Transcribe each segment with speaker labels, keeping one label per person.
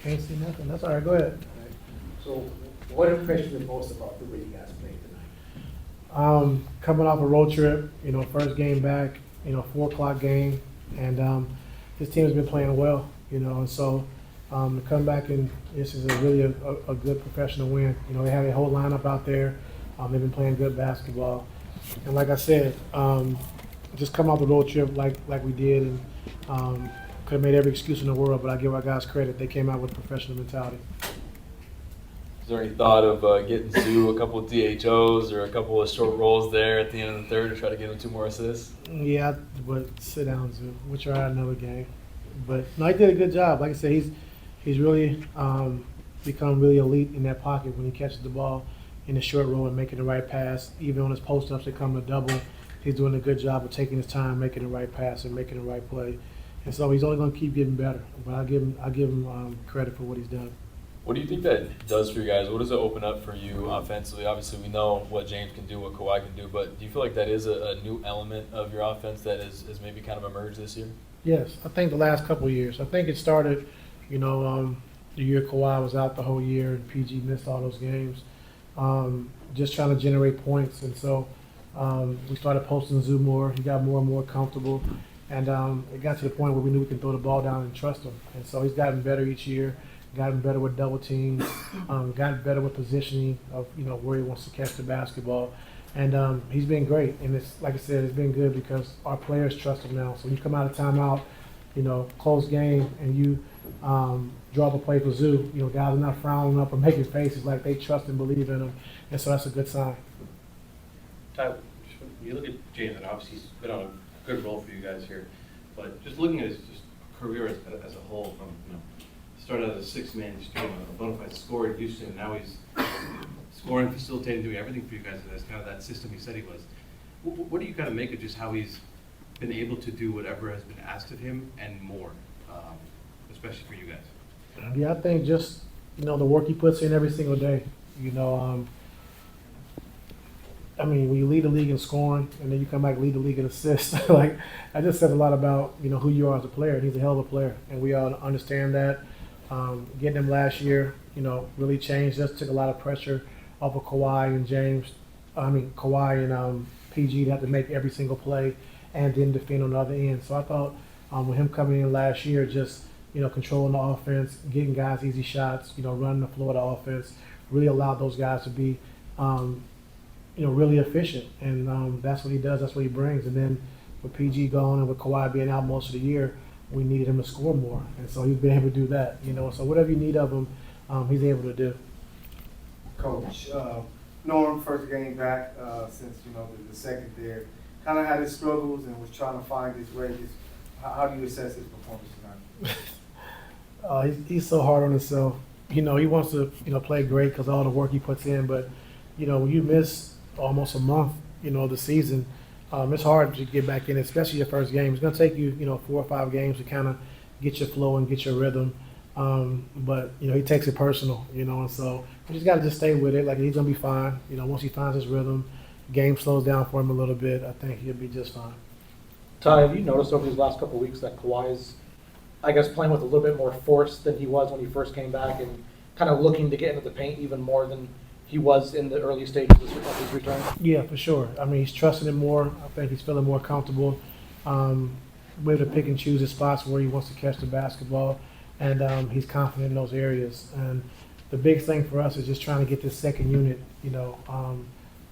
Speaker 1: Can't see nothing. That's all right. Go ahead.
Speaker 2: So what impressed you the most about the way you guys played tonight?
Speaker 1: Coming off a road trip, first game back, 4 o'clock game, and this team has been playing well, and so to come back and this is really a good professional win. They have a whole lineup out there. They've been playing good basketball, and like I said, just come off the road trip like we did, and could have made every excuse in the world, but I give our guys credit. They came out with professional mentality.
Speaker 3: Is there any thought of getting Zoo a couple of DHOs or a couple of short rolls there at the end of the third to try to get him 2 more assists?
Speaker 1: Yeah, but sit down, Zoo. We'll try another game. But no, he did a good job. Like I said, he's really become really elite in that pocket when he catches the ball in the short roll and making the right pass. Even on his post-ups that come to double, he's doing a good job of taking his time, making the right pass and making the right play. And so he's only going to keep getting better. But I give him credit for what he's done.
Speaker 3: What do you think that does for you guys? What does it open up for you offensively? Obviously, we know what James can do, what Kawhi can do, but do you feel like that is a new element of your offense that has maybe kind of emerged this year?
Speaker 1: Yes, I think the last couple of years. I think it started, the year Kawhi was out the whole year and PG missed all those games, just trying to generate points. And so we started posting Zoo more. He got more and more comfortable. And it got to the point where we knew we could throw the ball down and trust him. And so he's gotten better each year. Gotten better with double teams, gotten better with positioning of where he wants to catch the basketball, and he's been great. And it's like I said, it's been good because our players trust him now. So when you come out of timeout, close game, and you draw up a play for Zoo, guys are not frowning up or making faces, like they trust and believe in him, and so that's a good sign.
Speaker 4: Ty, when you look at James, and obviously he's been on a good role for you guys here, but just looking at his career as a whole, from started as a six-man, just doing a bona fide scorer in Houston, and now he's scoring, facilitating, doing everything for you guys. That's kind of that system he said he was. What do you kind of make of just how he's been able to do whatever has been asked of him and more, especially for you guys?
Speaker 1: Yeah, I think just the work he puts in every single day. When you lead the league in scoring and then you come back and lead the league in assists, like that just says a lot about who you are as a player. And he's a hell of a player, and we all understand that. Getting him last year, really changed us, took a lot of pressure off of Kawhi and James. Kawhi and PG to have to make every single play and then defend on the other end. So I thought with him coming in last year, just controlling the offense, getting guys easy shots, running the floor of the offense, really allowed those guys to be, really efficient. And that's what he does. That's what he brings. And then with PG gone and with Kawhi being out most of the year, we needed him to score more, and so he's been able to do that. So whatever you need of him, he's able to do.
Speaker 5: Coach, Norm, first game back since the second there, kind of had his struggles and was trying to find his way. How do you assess his performance tonight?
Speaker 1: He's so hard on himself. He wants to play great because of all the work he puts in, but when you miss almost a month, the season. It's hard to get back in, especially your first game. It's going to take you, 4 or 5 games to kind of get your flow and get your rhythm. But he takes it personal, and so we just got to stay with it. Like he's going to be fine. Once he finds his rhythm, game slows down for him a little bit. I think he'll be just fine.
Speaker 6: Ty, have you noticed over these last couple of weeks that Kawhi is, playing with a little bit more force than he was when he first came back, and kind of looking to get into the paint even more than he was in the early stages of his return?
Speaker 1: Yeah, for sure. He's trusting it more. I think he's feeling more comfortable. Able to pick and choose his spots where he wants to catch the basketball, and he's confident in those areas. And the big thing for us is just trying to get this second unit,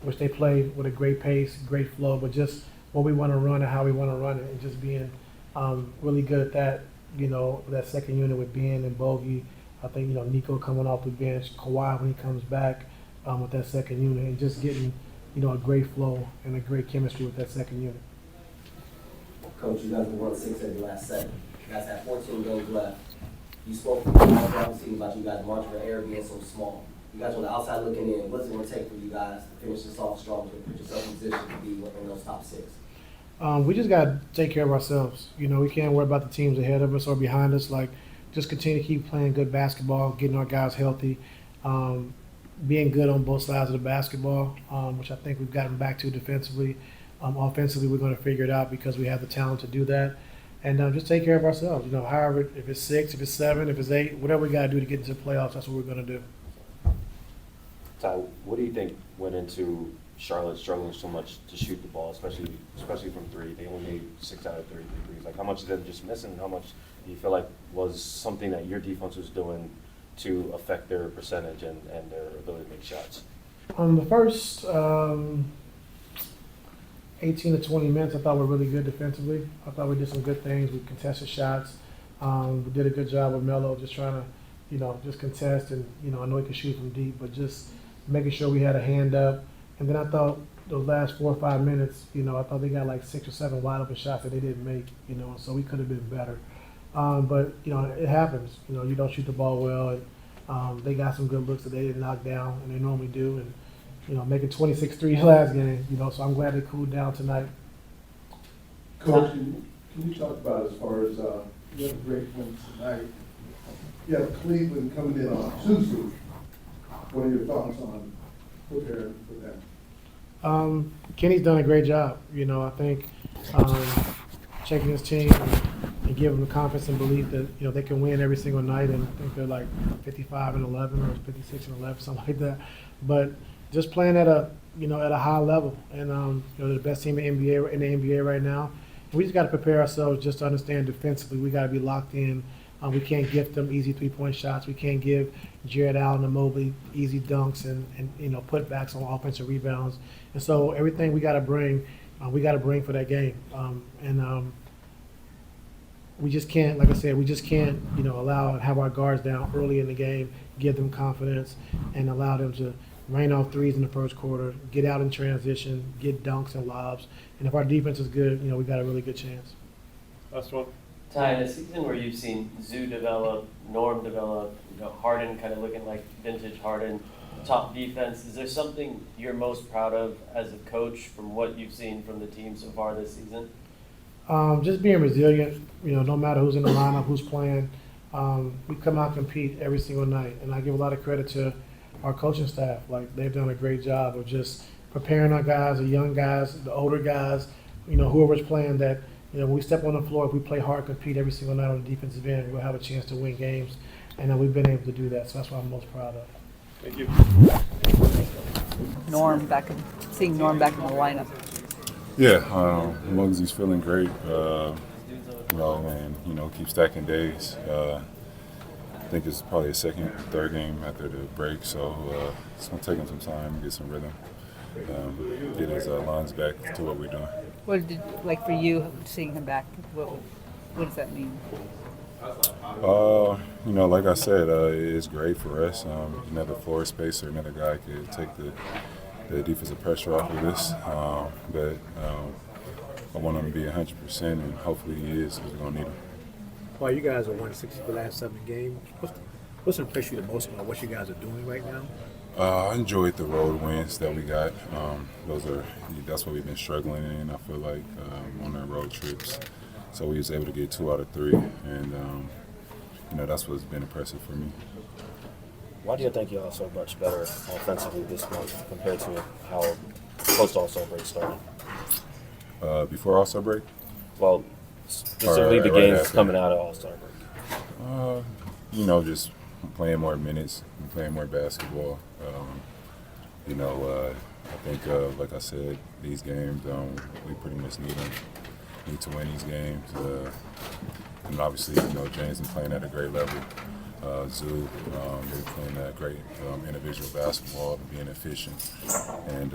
Speaker 1: which they play with a great pace, great flow, but just what we want to run and how we want to run it, and just being really good at that. That second unit with Ben and Bogey. I think Nico coming off the bench, Kawhi when he comes back. With that second unit, and just getting, a great flow and a great chemistry with that second unit.
Speaker 7: Coach, you guys won 6 of the last 7. You guys have 14 games left. You spoke to obviously about you guys marching for air being so small. You guys on the outside looking in, what's it going to take for you guys to finish this off strong, to put yourself in position to be in those top 6?
Speaker 1: We just got to take care of ourselves. We can't worry about the teams ahead of us or behind us. Just continue to keep playing good basketball, getting our guys healthy. Being good on both sides of the basketball, which I think we've gotten back to defensively. Offensively, we're going to figure it out because we have the talent to do that. and just take care of ourselves. However, if it's 6, if it's 7, if it's 8, whatever we got to do to get into the playoffs, that's what we're going to do.
Speaker 8: Ty, what do you think went into Charlotte struggling so much to shoot the ball, especially from three? They only made 6 out of 33 threes. Like, how much is that just missing? How much do you feel like was something that your defense was doing to affect their percentage and their ability to make shots?
Speaker 1: The first 18 to 20 minutes, I thought were really good defensively. I thought we did some good things. We contested shots. We did a good job with Melo, just trying to, just contest. And, I know he can shoot from deep, but just making sure we had a hand up. And then I thought those last 4 or 5 minutes, I thought they got like 6 or 7 wide open shots that they didn't make, so we could have been better. But, it happens. You don't shoot the ball well. And they got some good looks that they didn't knock down, and they normally do. And, making 26 threes last game, so I'm glad they cooled down tonight.
Speaker 9: Coach, can you talk about as far as you had a great win tonight? You have Cleveland coming in on Tuesday. What are your thoughts on preparing for that?
Speaker 1: Kenny's done a great job. I think checking his team and giving them the confidence and belief that they can win every single night. And I think they're like 55-11 or 56-11, something like that. But just playing at a high level, and they're the best team in the NBA right now. And we just got to prepare ourselves just to understand defensively. We got to be locked in. We can't gift them easy 3-point shots. We can't give Jared Allen and Mobley easy dunks and putbacks on offensive rebounds. And so everything we got to bring for that game. We just can't, like I said, have our guards down early in the game, give them confidence, and allow them to rain off threes in the first quarter, get out in transition, get dunks and lobs. And if our defense is good, we got a really good chance.
Speaker 10: Last one.
Speaker 11: Ty, in a season where you've seen Zoo develop, Norm develop, Harden kind of looking like vintage Harden, top defense, is there something you're most proud of as a coach from what you've seen from the team so far this season?
Speaker 1: Just being resilient, no matter who's in the lineup, who's playing. We come out and compete every single night. And I give a lot of credit to our coaching staff. Like, they've done a great job of just preparing our guys, the young guys, the older guys, whoever's playing that, when we step on the floor, if we play hard, compete every single night on the defensive end, we'll have a chance to win games. And we've been able to do that. So that's what I'm most proud of.
Speaker 10: Thank you.
Speaker 12: Seeing Norm back in the lineup.
Speaker 13: Yeah, as long as he's feeling great, and keep stacking days. I think it's probably a second, third game after the break, so it's gonna take him some time to get some rhythm, get his lines back to what we're doing.
Speaker 12: What did for you seeing him back? What does that mean?
Speaker 13: Like I said, it's great for us. Another floor spacer, another guy could take the defensive pressure off of this. But I want him to be 100%, and hopefully he is, because we're going to need him.
Speaker 2: Well, you guys are 160 the last 7 games. What's impressed you the most about what you guys are doing right now?
Speaker 13: I enjoyed the road wins that we got. That's what we've been struggling in, I feel like, on our road trips. So we was able to get 2 out of 3, and that's what's been impressive for me.
Speaker 8: Why do you think y'all are so much better offensively this month compared to how post All-Star break started?
Speaker 13: Before All-Star break?
Speaker 8: Well, specifically the games coming out of All-Star break.
Speaker 13: Just playing more minutes, playing more basketball. I think, like I said, these games, we pretty much need to win these games. And obviously, James is playing at a great level. Zoo, they're playing that great individual basketball, being efficient. And,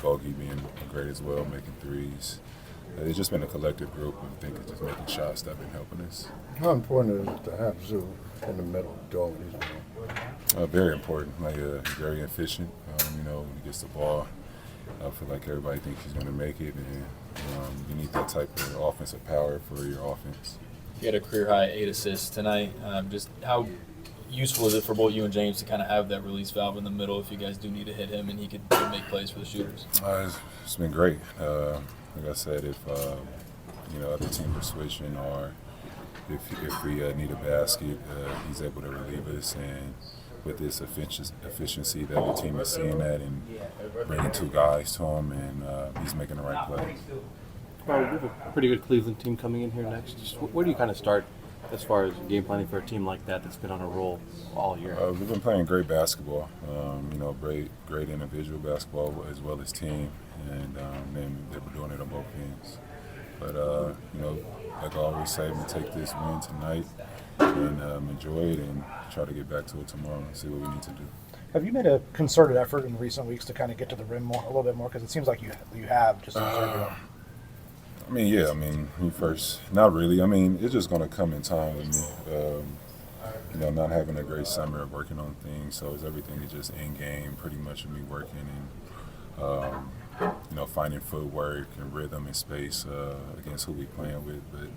Speaker 13: Bogey being great as well, making threes. It's just been a collective group. I think it's just making shots that have been helping us.
Speaker 9: How important is it to have Zoo in the middle doing what he's doing?
Speaker 13: Very important. Very efficient. When he gets the ball, I feel like everybody thinks he's going to make it, and you need that type of offensive power for your offense.
Speaker 3: You had a career high 8 assists tonight. Just how useful is it for both you and James to kind of have that release valve in the middle if you guys do need to hit him and he could make plays for the shooters?
Speaker 13: It's been great. Like I said, if other teams are switching, or if we need a basket, he's able to relieve us, and with this efficiency that the team is seeing that, and bringing 2 guys to him, and he's making the right play.
Speaker 14: Well, we have a pretty good Cleveland team coming in here next. Just where do you kind of start as far as game planning for a team like that that's been on a roll all year?
Speaker 13: We've been playing great basketball, great individual basketball as well as team, and then they were doing it on both ends. But, like I always say, we take this win tonight and enjoy it and try to get back to it tomorrow and see what we need to do.
Speaker 6: Have you made a concerted effort in recent weeks to kind of get to the rim a little bit more? Because it seems like you have just observed
Speaker 13: not really. I mean, it's just going to come in time with me. Not having a great summer of working on things, so everything is just in game, pretty much of me working and finding footwork and rhythm and space against who we playing with. But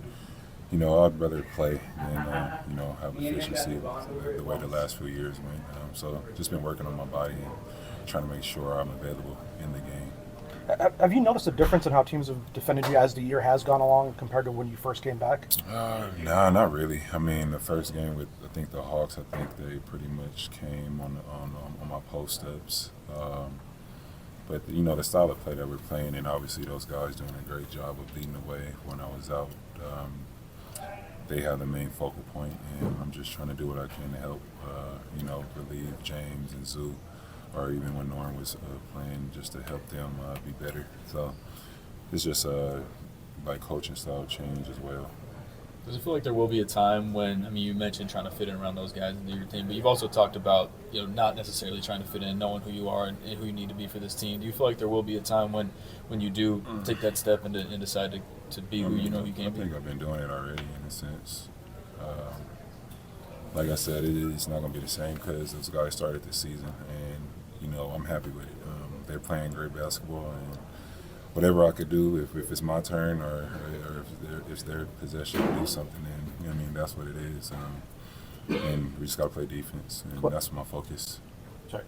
Speaker 13: I'd rather play than have efficiency the way the last few years went. So just been working on my body and trying to make sure I'm available in the game.
Speaker 6: Have you noticed a difference in how teams have defended you as the year has gone along compared to when you first came back?
Speaker 13: No, not really. I mean, the first game with the Hawks, I think they pretty much came on my post-ups. But the style of play that we're playing, and obviously those guys doing a great job of leading the way when I was out. They have the main focal point, and I'm just trying to do what I can to help, relieve James and Zoo, or even when Norm was playing, just to help them be better. So it's just like coaching style change as well.
Speaker 3: Does it feel like there will be a time when, you mentioned trying to fit in around those guys into your team, but you've also talked about, not necessarily trying to fit in, knowing who you are and who you need to be for this team. Do you feel like there will be a time when you do take that step and decide to be who you know you can be?
Speaker 13: I think I've been doing it already in a sense. Like I said, it's not going to be the same because those guys started this season, and, I'm happy with it. They're playing great basketball, and whatever I could do, if it's my turn or if it's their possession to do something, then that's what it is. And we just got to play defense, and that's my focus.
Speaker 14: Sorry.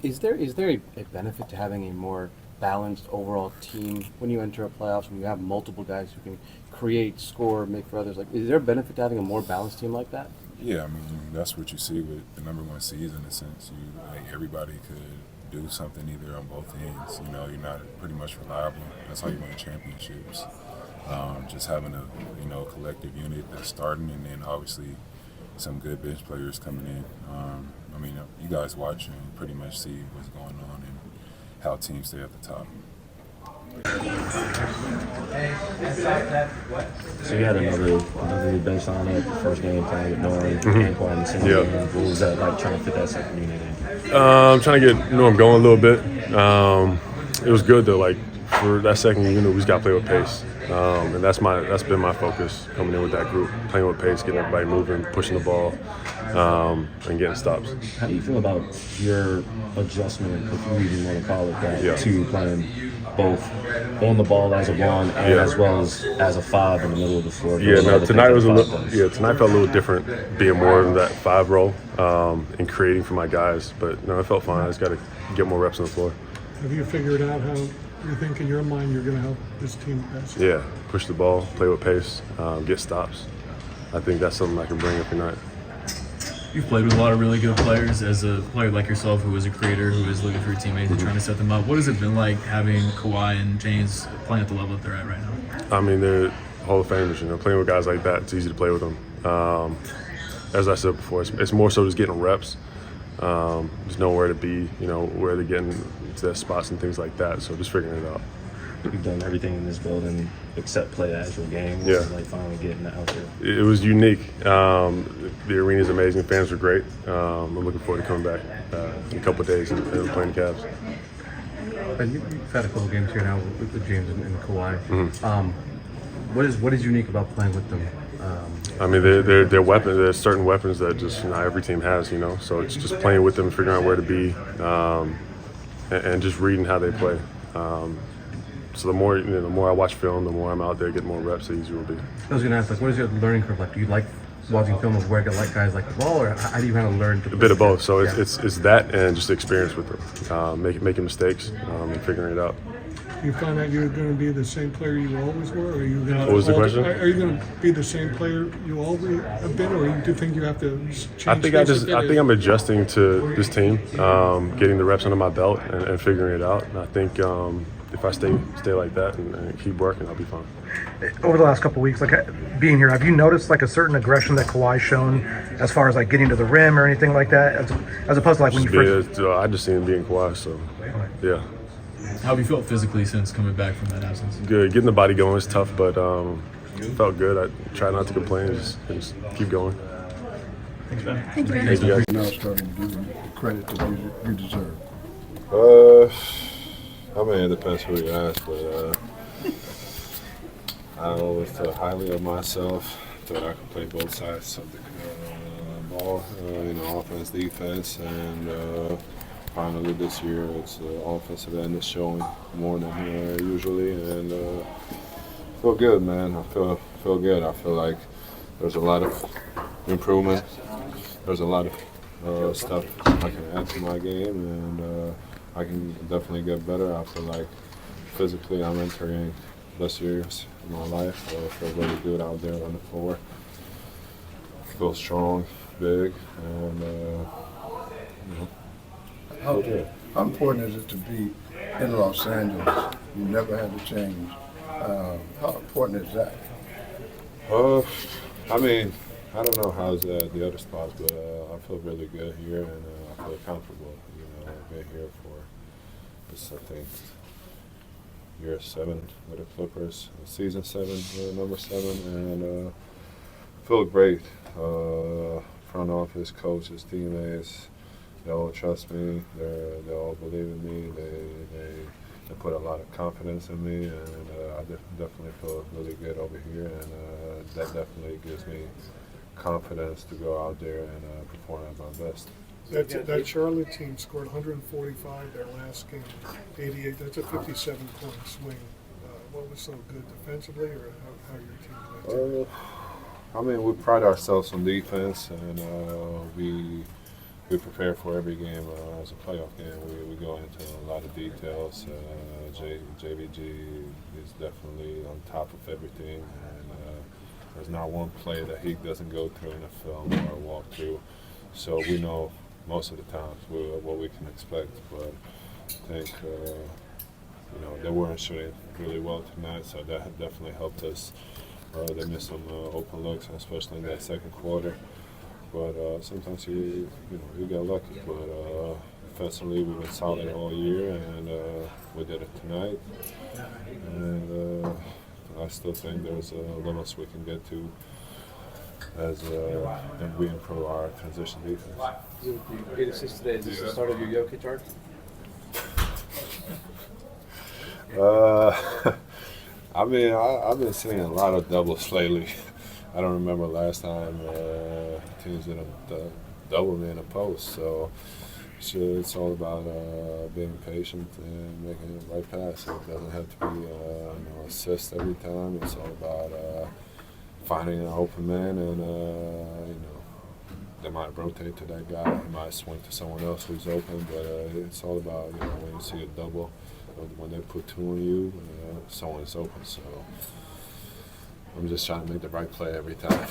Speaker 14: Is there a benefit to having a more balanced overall team when you enter a playoffs, when you have multiple guys who can create, score, make for others? Like, is there a benefit to having a more balanced team like that?
Speaker 13: Yeah, that's what you see with the number one seed in a sense. Everybody could do something either on both ends. You're not pretty much reliable. That's how you win championships. Just having a collective unit that's starting, and then obviously some good bench players coming in. You guys watch and pretty much see what's going on and how teams stay at the top.
Speaker 8: So you had another bench on it, the first game playing with Norm and Kawhi in the same game. What was that like trying to fit that second unit in?
Speaker 10: Trying to get Norm going a little bit. It was good though. Like for that second unit, we just got to play with pace, and that's been my focus coming in with that group, playing with pace, getting everybody moving, pushing the ball, and getting stops.
Speaker 8: How do you feel about your adjustment, if you even want to call it that, to playing both on the ball as a one and as well as a five in the middle of the floor?
Speaker 10: Tonight felt a little different, being more in that five role and creating for my guys. But no, it felt fine. I just got to get more reps on the floor.
Speaker 15: Have you figured out how you think in your mind you're going to help this team best?
Speaker 10: Yeah, push the ball, play with pace, get stops. I think that's something I can bring every night.
Speaker 16: You've played with a lot of really good players. As a player like yourself who is a creator, who is looking for your teammates and trying to set them up, what has it been like having Kawhi and James playing at the level that they're at right now?
Speaker 10: They're Hall of Famers. Playing with guys like that, it's easy to play with them. As I said before, it's more so just getting reps, just knowing where to be, where they're getting to their spots and things like that. So just figuring it out.
Speaker 8: You've done everything in this building except play the actual game.
Speaker 10: Yeah.
Speaker 8: Like finally getting out there.
Speaker 10: It was unique. The arena's amazing. Fans are great. I'm looking forward to coming back in a couple of days and playing the Cavs.
Speaker 14: Ben, you've had a couple games here now with James and Kawhi.
Speaker 10: Mm-hmm.
Speaker 14: What is unique about playing with them?
Speaker 10: They're weapons. There's certain weapons that just every team has. So it's just playing with them, figuring out where to be, and just reading how they play. So the more I watch film, the more I'm out there getting more reps, the easier it will be.
Speaker 14: I was going to ask, what is your learning curve like? Do you like watching film of where guys like the ball, or how do you kind of learn to?
Speaker 10: A bit of both. So it's that and just experience with them, making mistakes and figuring it out.
Speaker 15: You find that you're going to be the same player you always were, or are you going to?
Speaker 10: What was the question?
Speaker 15: Are you going to be the same player you always have been, or do you think you have to change?
Speaker 10: I think I'm adjusting to this team, getting the reps under my belt and figuring it out. And I think if I stay like that and keep working, I'll be fine.
Speaker 6: Over the last couple of weeks, like being here, have you noticed like a certain aggression that Kawhi's shown as far as like getting to the rim or anything like that, as opposed to like when you first?
Speaker 10: I just seen him being quiet, so yeah.
Speaker 16: How have you felt physically since coming back from that absence?
Speaker 10: Good. Getting the body going is tough, but felt good. I try not to complain and just keep going.
Speaker 16: Thanks, Ben.
Speaker 12: Thank you.
Speaker 10: Thank you, guys.
Speaker 9: Now starting to give you the credit that you deserve.
Speaker 17: I mean, it depends who you ask, but I always thought highly of myself. Thought I could play both sides of the ball, offense, defense, and finally this year it's the offensive end is showing more than usually, and feel good, man. I feel good. I feel like there's a lot of improvement. There's a lot of stuff I can add to my game, and I can definitely get better. I feel like physically I'm entering best years of my life. I feel really good out there on the floor. Feel strong, big, and
Speaker 9: How important is it to be in Los Angeles? You never had to change. How important is that?
Speaker 17: I mean, I don't know how's the other spots, but I feel really good here, and I feel comfortable. I've been here for this, I think, year 7 with the Clippers, season 7, number 7, and feel great. Front office, coaches, teammates, they all trust me. They all believe in me. They put a lot of confidence in me, and I definitely feel really good over here, and that definitely gives me confidence to go out there and perform at my best.
Speaker 15: That Charlotte team scored 145 their last game, 88. That's a 57-point swing. What was so good defensively, or how your team played?
Speaker 17: I mean, we pride ourselves on defense, and we prepare for every game as a playoff game. We go into a lot of details. JVG is definitely on top of everything, and there's not one play that he doesn't go through in a film or walk through. So we know most of the times what we can expect, but I think they weren't shooting really well tonight, so that definitely helped us. They missed some open looks, especially in that second quarter. But sometimes you get lucky. But defensively, we've been solid all year, and we did it tonight. And I still think there's limits we can get to as we improve our transition defense.
Speaker 14: You get assist today. Is this the start of your Jokic arc?
Speaker 17: I mean, I've been seeing a lot of doubles lately. I don't remember last time teams didn't double me in a post. So it's all about being patient and making the right pass. It doesn't have to be assist every time. It's all about finding an open man, and they might rotate to that guy. He might swing to someone else who's open. But it's all about when you see a double, when they put 2 on you, someone's open. So I'm just trying to make the right play every time.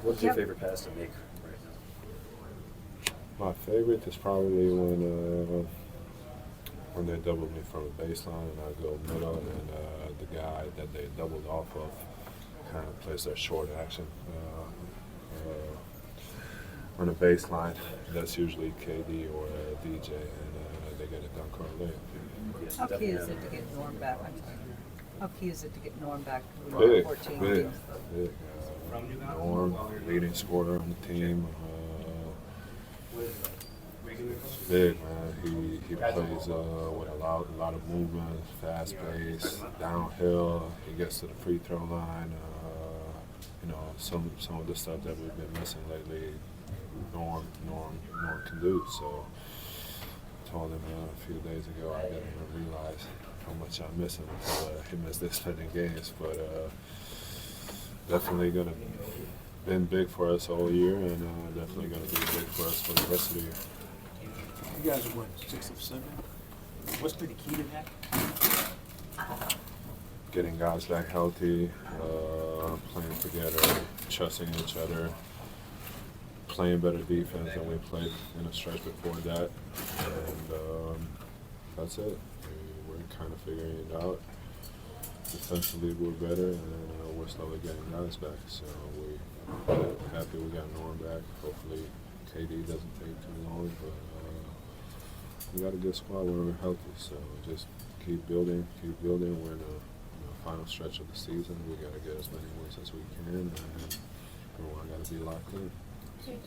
Speaker 8: What's your favorite pass to make right now?
Speaker 17: My favorite is probably when they double me from the baseline and I go middle, and the guy that they doubled off of kind of plays that short action on the baseline. That's usually KD or DJ, and they get it done correctly.
Speaker 12: How key is it to get Norm back? How key is it to get Norm back?
Speaker 17: Big.
Speaker 12: 14
Speaker 17: Big.
Speaker 12: games?
Speaker 17: Norm, leading scorer on the team. Big, man. He plays with a lot of movement, fast pace, downhill. He gets to the free throw line. Some of the stuff that we've been missing lately, Norm can do. So I told him a few days ago I didn't even realize how much I'm missing until he missed this many games. But definitely gonna been big for us all year, and definitely gonna be big for us for the rest of the year.
Speaker 2: You guys are what, 6 of 7? What's been the key to that?
Speaker 17: Getting guys back healthy, playing together, trusting each other, playing better defense than we played in a stretch before that, and that's it. kind of figuring it out. Defensively, we're better, and we're slowly getting guys back. So we're happy we got Norm back. Hopefully, KD doesn't take too long, but we got a good squad where we're healthy. So just keep building. We're in the final stretch of the season. We got to get as many wins as we can, and everyone got to be locked in.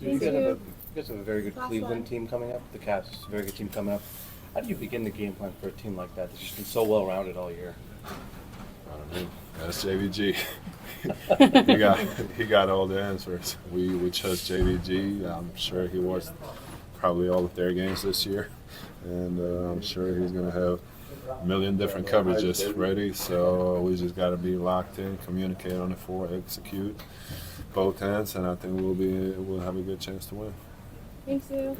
Speaker 14: You guys have a very good Cleveland team coming up. The Cavs, a very good team coming up. How do you begin the game plan for a team like that that's just been so well rounded all year?
Speaker 17: I don't know. That's JVG. he got all the answers. We trust JVG. I'm sure he watched probably all of their games this year, and I'm sure he's going to have a million different coverages ready. So we just got to be locked in, communicate on the floor, execute both ends, and I think we'll have a good chance to win.
Speaker 18: Thanks, Sue.